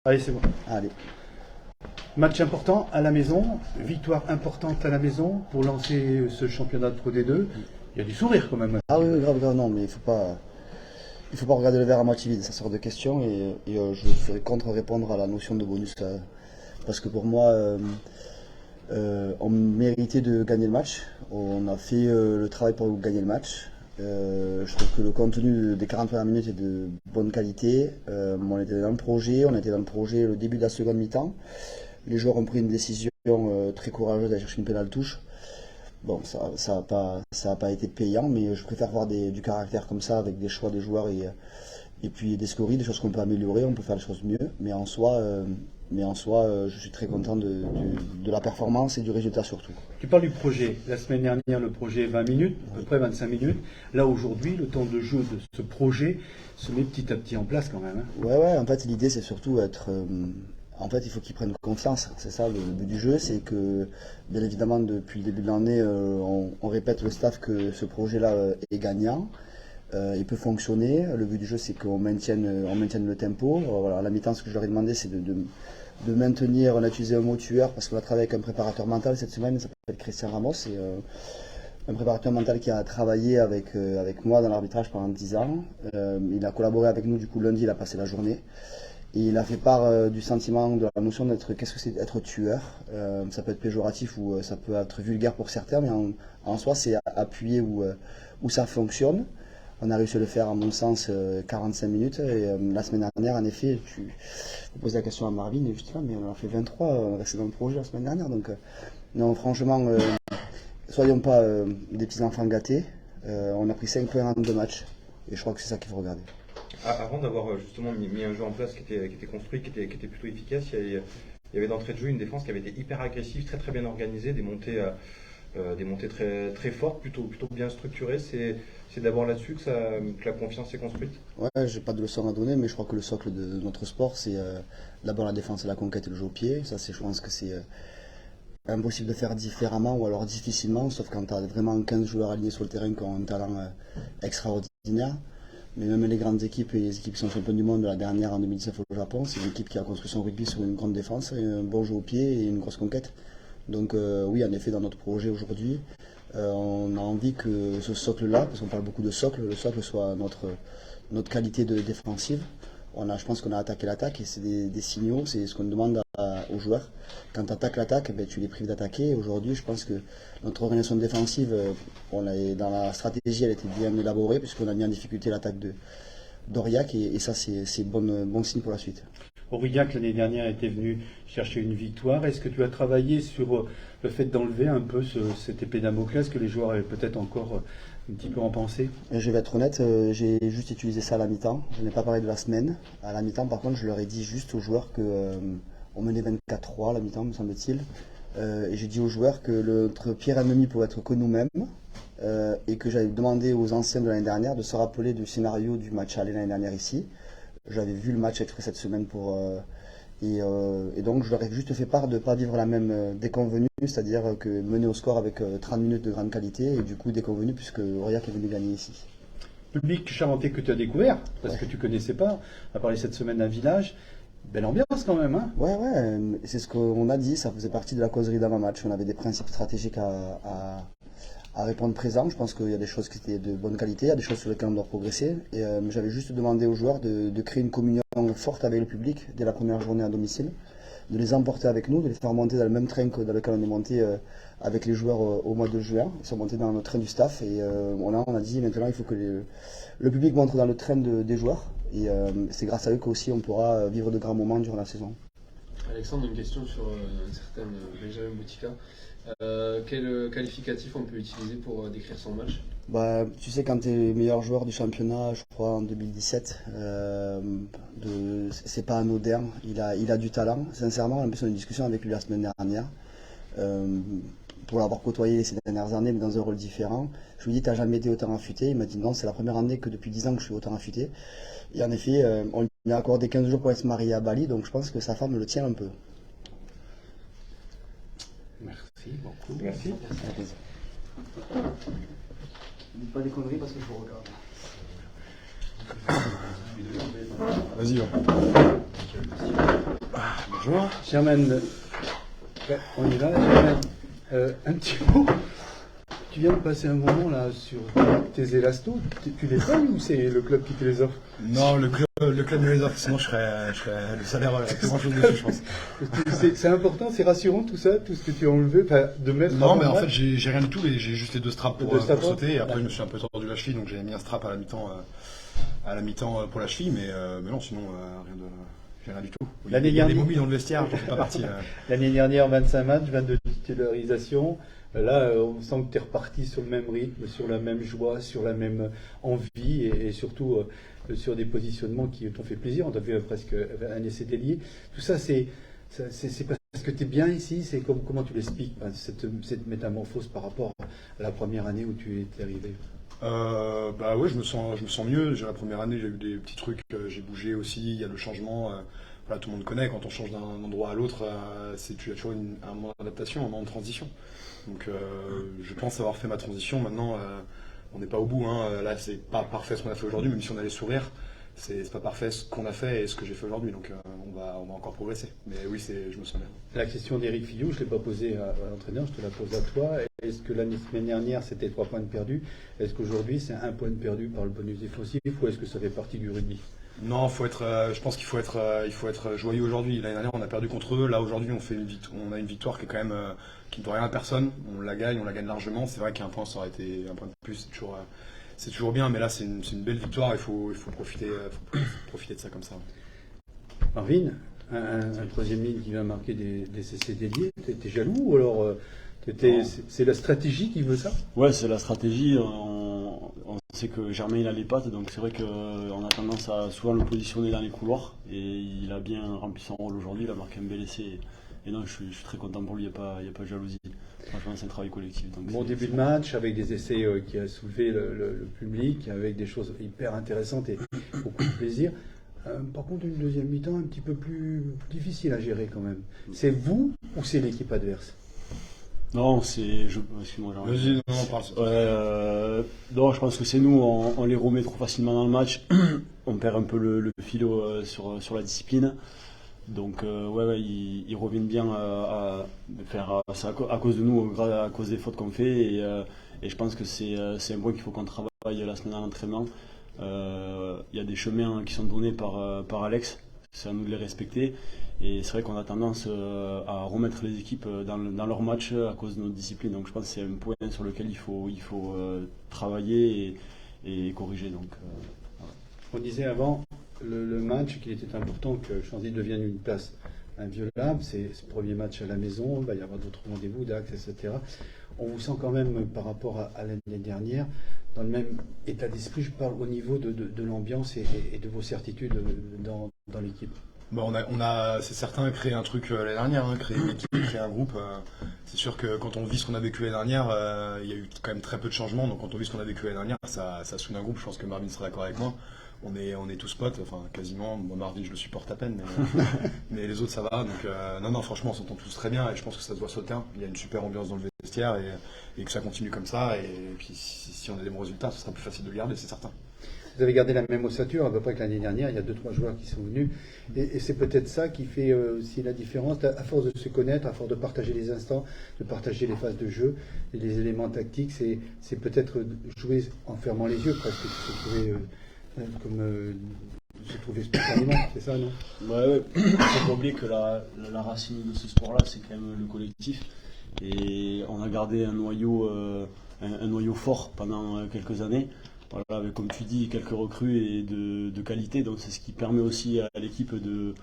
Allez, c'est bon. Allez. Match important à la maison, victoire importante à la maison pour lancer ce championnat de Pro D2. Il y a du sourire quand même. Ah oui, grave, grave, non, mais il faut pas regarder le verre à moitié vide, ça sort de question je ferai contre-répondre à la notion de bonus parce que pour moi, on méritait de gagner le match, on a fait le travail pour gagner le match. Je trouve que le contenu des 40 premières minutes est de bonne qualité. On était dans le projet le début de la seconde mi-temps. Les joueurs ont pris une décision très courageuse d'aller chercher une pénale touche. Bon, ça a pas été payant, mais je préfère voir du caractère comme ça, avec des choix des joueurs et puis des scories, des choses qu'on peut améliorer, on peut faire les choses mieux. Mais en soi, je suis très content de la performance et du résultat surtout. Tu parles du projet. La semaine dernière, le projet 20 minutes, à peu près 25 minutes. Là, aujourd'hui, le temps de jeu de ce projet se met petit à petit en place quand même. Ouais, en fait, l'idée, c'est surtout être... en fait, il faut qu'ils prennent confiance. C'est ça le but du jeu, c'est que, bien évidemment, depuis le début de l'année, on répète le staff que ce projet-là est gagnant. Il peut fonctionner. Le but du jeu, c'est qu'on maintienne le tempo. Voilà, à la mi-temps, ce que je leur ai demandé, c'est de maintenir. On a utilisé un mot tueur parce qu'on a travaillé avec un préparateur mental cette semaine. Il s'appelle Christian Ramos. C'est un préparateur mental qui a travaillé avec moi dans l'arbitrage pendant 10 ans. Il a collaboré avec nous. Du coup, lundi, il a passé la journée. Et il a fait part du sentiment, de la notion qu'est-ce que c'est d'être tueur. Ça peut être péjoratif ou ça peut être vulgaire pour certains, mais en soi, c'est appuyer où ça fonctionne. On a réussi à le faire, à mon sens, 45 minutes. Et la semaine dernière, en effet, tu poses la question à Marvin, et juste là, mais on en a fait 23, on est resté dans le projet la semaine dernière. Donc, non, franchement, soyons pas des petits enfants gâtés. On a pris 5 points en 2 matchs. Et je crois que c'est ça qu'il faut regarder. Avant d'avoir justement mis un jeu en place qui était construit, qui était plutôt efficace, il y avait d'entrée de jeu une défense qui avait été hyper agressive, très très bien organisée, des montées très, très fortes, plutôt bien structurées. C'est d'abord là-dessus que la confiance s'est construite. Ouais, j'ai pas de leçon à donner, mais je crois que le socle de notre sport, c'est d'abord la défense et la conquête et le jeu au pied. Ça, je pense que c'est impossible de faire différemment ou alors difficilement, sauf quand tu as vraiment 15 joueurs alignés sur le terrain qui ont un talent extraordinaire. Mais même les grandes équipes et les équipes qui sont championnes du monde de la dernière en 2019 au Japon, c'est une équipe qui a construit son rugby sur une grande défense, un bon jeu au pied et une grosse conquête. Donc oui, en effet, dans notre projet aujourd'hui, on a envie que ce socle-là, parce qu'on parle beaucoup de socle, le socle soit notre qualité défensive. Je pense qu'on a attaqué l'attaque et c'est des signaux, c'est ce qu'on demande aux joueurs. Quand tu attaques l'attaque, tu les prives d'attaquer. Aujourd'hui, je pense que notre organisation défensive, dans la stratégie, elle était bien élaborée puisqu'on a mis en difficulté l'attaque d'Aurillac et ça, c'est bon signe pour la suite. Aurillac, l'année dernière, était venu chercher une victoire. Est-ce que tu as travaillé sur le fait d'enlever un peu cette épée Damoclès que les joueurs avaient peut-être encore un petit peu en pensée? Je vais être honnête, j'ai juste utilisé ça à la mi-temps. Je n'ai pas parlé de la semaine. À la mi-temps, par contre, je leur ai dit juste aux joueurs qu'on menait 24-3 à la mi-temps, me semble-t-il. Et j'ai dit aux joueurs que notre pire ennemi pouvait être que nous-mêmes. Et que j'avais demandé aux anciens de l'année dernière de se rappeler du scénario du match aller l'année dernière ici. J'avais vu le match exprès cette semaine et donc je leur ai juste fait part de ne pas vivre la même déconvenue, c'est-à-dire que mener au score avec 30 minutes de grande qualité et du coup déconvenue puisque Aurillac est venu gagner ici. Public charentais que tu as découvert, parce que tu ne connaissais pas, à parler cette semaine d'un village. Belle ambiance quand même, hein? Ouais, c'est ce qu'on a dit, ça faisait partie de la causerie d'avant-match. On avait des principes stratégiques à répondre présent. Je pense qu'il y a des choses qui étaient de bonne qualité, il y a des choses sur lesquelles on doit progresser. Et j'avais juste demandé aux joueurs de créer une communion forte avec le public dès la première journée à domicile, de les emporter avec nous, de les faire monter dans le même train dans lequel on est monté avec les joueurs au mois de juin. Ils sont montés dans le train du staff et on a dit maintenant il faut que le public monte dans le train des joueurs. Et c'est grâce à eux qu'aussi on pourra vivre de grands moments durant la saison. Alexandre, une question sur une certaine Benjamin Boutica. Quel qualificatif on peut utiliser pour décrire son match? Tu sais, quand tu es meilleur joueur du championnat, je crois en 2017, c'est pas anodin. Il a du talent. Sincèrement, en plus, on a eu une discussion avec lui la semaine dernière. Pour l'avoir côtoyé ces dernières années, mais dans un rôle différent. Je lui ai dit, t'as jamais été autant affûté? Il m'a dit non, c'est la première année que depuis 10 ans que je suis autant affûté. Et en effet, on lui a accordé 15 jours pour aller se marier à Bali, donc je pense que sa femme le tient un peu. Merci beaucoup. Merci. Dites pas des conneries parce que je vous regarde. Vas-y. Bonjour. Germaine, ouais, on y va, Germaine. Un petit mot. Tu viens de passer un moment là sur tes élastos. Tu les payes ou c'est le club qui te les offre? Non, le club me les offre, sinon je serais le salaire plus grand chose dessus, je pense. C'est important, c'est rassurant tout ça, tout ce que tu as enlevé, enfin, de mettre. Non, mais en fait, j'ai rien du tout, j'ai juste les 2 straps pour sauter, et après, Ouais. je me suis un peu tordu la cheville, donc j'ai mis un strap à la mi-temps pour la cheville, mais non, sinon, j'ai rien du tout. Il y a des momies dans le vestiaire, j'en fais pas partie. L'année dernière, 25 matchs, 22 titularisations. Là, on sent que tu es reparti sur le même rythme, sur la même joie, sur la même envie et surtout sur des positionnements qui t'ont fait plaisir. On t'a vu presque un essai délié. Tout ça, c'est parce que tu es bien ici. C'est comment tu l'expliques, cette métamorphose par rapport à la première année où tu es arrivé? Bah ouais, je me sens mieux. Déjà la première année, j'ai eu des petits trucs, j'ai bougé aussi, il y a le changement. Voilà, tout le monde connaît, quand on change d'un endroit à l'autre, tu as toujours un moment d'adaptation, un moment de transition. Donc je pense avoir fait ma transition. Maintenant, on n'est pas au bout. Hein. Là, c'est pas parfait ce qu'on a fait aujourd'hui, même si on allait sourire. C'est pas parfait ce qu'on a fait et ce que j'ai fait aujourd'hui. Donc on va encore progresser. Mais oui, je me sens bien. La question d'Éric Fillou, je ne l'ai pas posée à l'entraîneur, je te la pose à toi. Est-ce que l'année dernière, c'était 3 points de perdus? Est-ce qu'aujourd'hui, c'est 1 point de perdu par le bonus défensif ou est-ce que ça fait partie du rugby? Non, je pense qu'il faut être joyeux aujourd'hui. L'année dernière, on a perdu contre eux. Là, aujourd'hui, on a une victoire qui est quand même qui ne doit rien à personne. On la gagne largement. C'est vrai qu'un point, ça aurait été un point de plus. C'est toujours bien, mais là, c'est une belle victoire. Il faut profiter de ça comme ça. Marvin, un troisième ligne qui vient marquer des essais déliés. T'es jaloux ou alors c'est la stratégie qui veut ça? Ouais, c'est la stratégie. On sait que Germain il a les pattes, donc c'est vrai qu'on a tendance à souvent le positionner dans les couloirs. Et il a bien rempli son rôle aujourd'hui. Il a marqué un bel essai. Et non, je suis très content pour lui. Il n'y a pas de jalousie. Franchement, c'est un travail collectif. Donc bon début de match avec des essais qui a soulevé le public, avec des choses hyper intéressantes et beaucoup de plaisir. Par contre, une deuxième mi-temps un petit peu plus difficile à gérer quand même. C'est vous ou c'est l'équipe adverse? Non, excuse-moi, Jean. Vas-y, on parle. Non, je pense que c'est nous, on les remet trop facilement dans le match. On perd un peu le fil sur la discipline. Donc, ils reviennent bien à cause de nous, à cause des fautes qu'on fait. Et je pense que c'est un point qu'il faut qu'on travaille la semaine à l'entraînement. Il y a des chemins qui sont donnés par Alex. C'est à nous de les respecter. Et c'est vrai qu'on a tendance à remettre les équipes dans leur match à cause de notre discipline. Donc je pense que c'est un point sur lequel il faut travailler et corriger. Donc, voilà. On disait avant le match qu'il était important que Chanzy devienne une place inviolable. C'est ce premier match à la maison. Il va y avoir d'autres rendez-vous, d'Axe, etc. On vous sent quand même par rapport à l'année dernière dans le même état d'esprit. Je parle au niveau de l'ambiance et de vos certitudes dans l'équipe. Bon, c'est certain, créé un truc l'année dernière, créer une équipe, créer un groupe. C'est sûr que quand on vit ce qu'on a vécu l'année dernière, il y a eu quand même très peu de changements. Donc quand on vit ce qu'on a vécu l'année dernière, ça soude un groupe. Je pense que Marvin sera d'accord avec moi. On est tous potes, enfin quasiment. Moi, Marvin, je le supporte à peine, mais les autres, ça va. Donc non, franchement, on s'entend tous très bien et je pense que ça se voit sur le terrain. Il y a une super ambiance dans le vestiaire et que ça continue comme ça. Et puis si on a des bons résultats, ce sera plus facile de le garder, c'est certain. Vous avez gardé la même ossature à peu près que l'année dernière. Il y a 2-3 joueurs qui sont venus. Et c'est peut-être ça qui fait aussi la différence. À force de se connaître, à force de partager les instants, de partager les phases de jeu, et les éléments tactiques, c'est peut-être jouer en fermant les yeux presque. Se trouver spontanément, c'est ça, non? Ouais. Il ne faut pas oublier que la racine de ce sport-là, c'est quand même le collectif. Et on a gardé un noyau fort pendant quelques années. Voilà, avec, comme tu dis, quelques recrues et de qualité. Donc c'est ce qui permet aussi à l'équipe de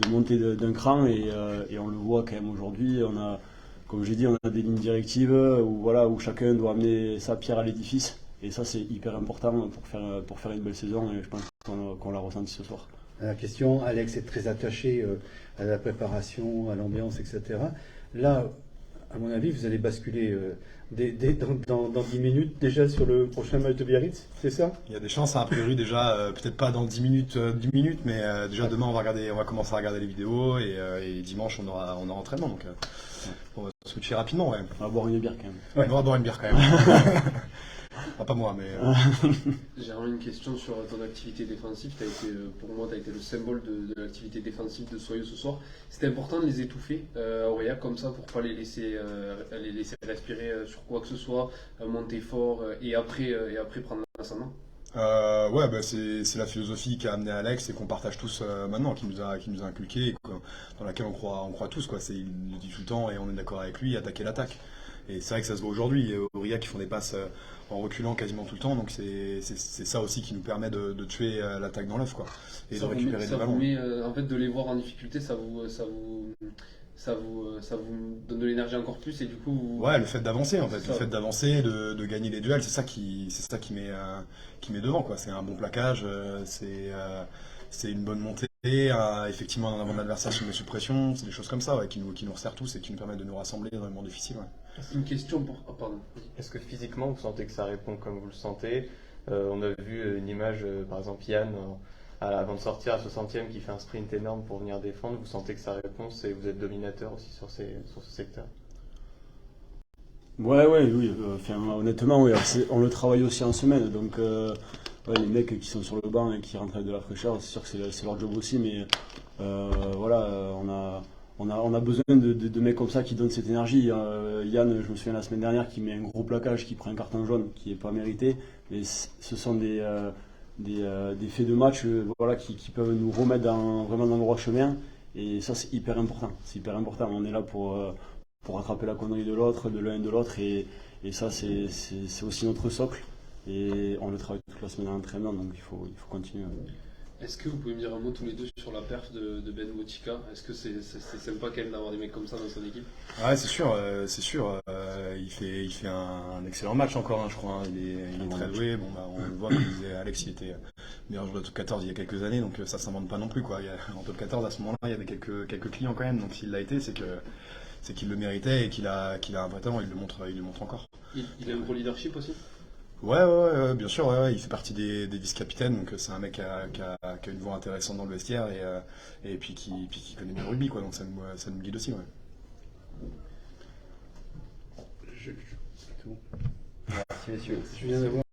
monter d'un cran. Et on le voit quand même aujourd'hui. Comme j'ai dit, on a des lignes directives où chacun doit amener sa pierre à l'édifice. Et ça, c'est hyper important pour faire une belle saison. Et je pense qu'on l'a ressenti ce soir. La question, Alex est très attaché à la préparation, à l'ambiance, etc. Là, à mon avis, vous allez basculer dans 10 minutes déjà sur le prochain match de Biarritz, c'est ça? Il y a des chances, a priori déjà, peut-être pas dans 10 minutes, mais déjà demain on va commencer à regarder les vidéos et dimanche on aura entraînement. Donc on va switcher rapidement. Ouais. On va boire une bière quand même. Ouais. On va boire une bière quand même. Enfin, pas moi, mais J'ai vraiment une question sur ton activité défensive. Pour moi, tu as été le symbole de l'activité défensive de Soyeux ce soir. C'était important de les étouffer, Aurillac, comme ça, pour pas les laisser respirer sur quoi que ce soit, monter fort et après prendre l'ascendant. ouais, bah, c'est la philosophie qu'a amené Alex et qu'on partage tous maintenant, qui nous a inculqué, et dans laquelle on croit tous, quoi. Il nous dit tout le temps et on est d'accord avec lui, attaquer l'attaque. Et c'est vrai que ça se voit aujourd'hui. Aurillac qui font des passes en reculant quasiment tout le temps, donc c'est ça aussi qui nous permet de tuer l'attaque dans l'œuf, quoi, et de récupérer des ballons. En fait, de les voir en difficulté, ça vous donne de l'énergie encore plus et du coup. Ouais, le fait d'avancer, en fait, C'est le ça. fait d'avancer, de gagner les duels, c'est ça qui met devant, quoi. C'est un bon plaquage, c'est une bonne montée, effectivement un avant d'adversaire se met sous pression, c'est des choses comme ça, ouais, qui nous resserrent tous et qui nous permettent de nous rassembler dans les moments difficiles, ouais. Une question pour. Oh, pardon. Est-ce que physiquement vous sentez que ça répond comme vous le sentez? On a vu une image, par exemple Yann, avant de sortir à 60e, qui fait un sprint énorme pour venir défendre. Vous sentez que ça répond et vous êtes dominateur aussi sur ce secteur? Ouais, oui. Enfin, honnêtement, oui. Alors, on le travaille aussi en semaine. Donc, ouais, les mecs qui sont sur le banc et qui rentrent avec de la fraîcheur, c'est sûr que c'est leur job aussi. Mais voilà, on a besoin de mecs comme ça qui donnent cette énergie. Yann, je me souviens la semaine dernière, qui met un gros plaquage, qui prend un carton jaune qui n'est pas mérité. Mais ce sont des faits de match voilà, qui peuvent nous remettre vraiment dans le droit chemin. Et ça, c'est hyper important. C'est hyper important. On est là pour rattraper la connerie de l'autre, de l'un et de l'autre. Et ça, c'est aussi notre socle. Et on le travaille toute la semaine en entraînement, donc il faut continuer. Est-ce que vous pouvez me dire un mot tous les deux sur la perf de Ben Botica? Est-ce que c'est sympa quand même d'avoir des mecs comme ça dans son équipe? Ouais, c'est sûr. Il fait un excellent match encore, hein, je crois, hein. Il est très doué. Bon, bah, on le voit, comme disait Alex, il était meilleur joueur de top 14 il y a quelques années, donc ça s'invente pas non plus, quoi. En top 14, à ce moment-là, il y avait quelques clients quand même, donc s'il l'a été, c'est qu'il le méritait et qu'il a un vrai talent, il le montre encore. Il a un gros leadership aussi? Ouais, bien sûr, ouais, il fait partie des vice-capitaines, donc c'est un mec qui a une voix intéressante dans le vestiaire et puis qui connaît bien le rugby, quoi, donc ça nous guide aussi, ouais. C'est tout. Merci messieurs. Je viens d'avoir